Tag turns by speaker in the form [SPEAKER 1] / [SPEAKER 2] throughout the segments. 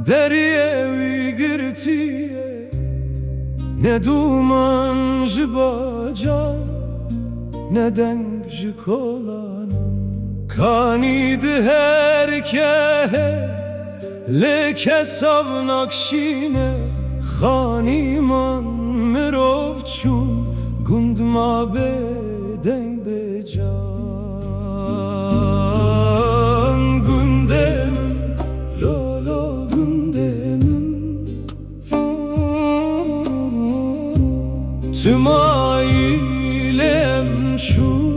[SPEAKER 1] دریه وی گرتیه ندومن جباجان ندنگ جکولانم کانید هر که لکساو نکشینه خانی من مروف چون گند ما بدنگ بجان گندم لولو گندم tüm ailem şun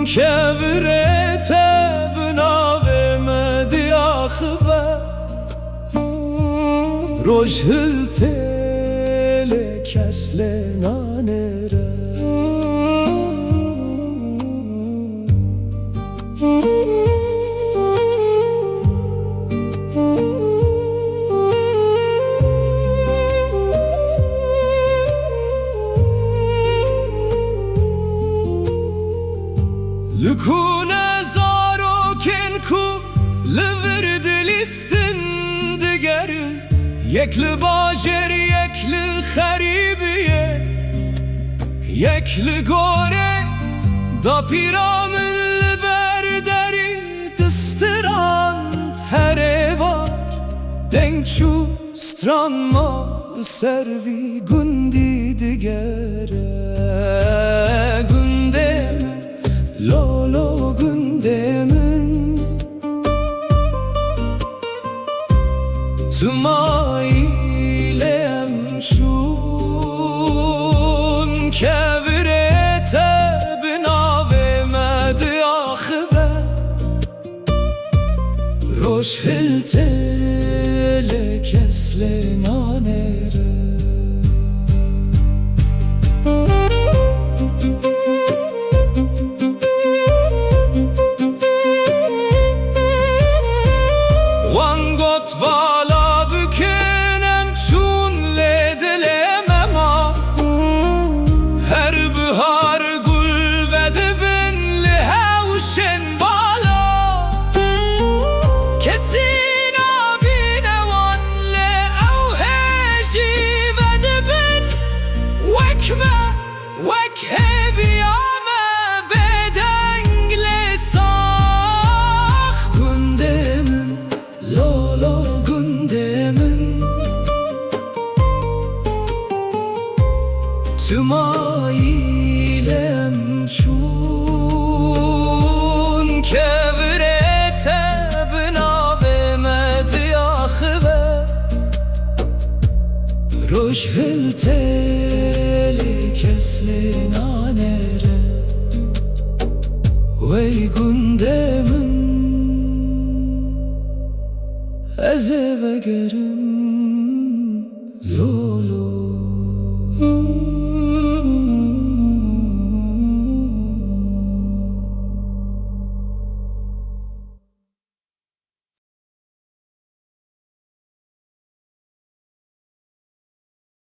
[SPEAKER 1] kevrete bınavemedi ahve rojhılte kesle nanere Lükune zaroken ku Livirdi listin digerin Yekli bajer yekli kharibiye Yekli gore Da piramın berderi Distrand here var Denkçu stranma servi gundi digere Gündemin Lolo gündemin Tüm ailem şun kevrete binavemedi ahve Roşhilte lekesle nanere Vala bükenem çun ledelemem ha Her bihar gul ve dibinli hevşen bala Kesin abine vanle evheji ve dibin Vekme vekhevi ame bedengle sah Gündemin Lolo gündemin Tüm ailem şun kevrete binavemedi ahve Rojhilte lekesle nanere Vey gündemin Ez eve gerim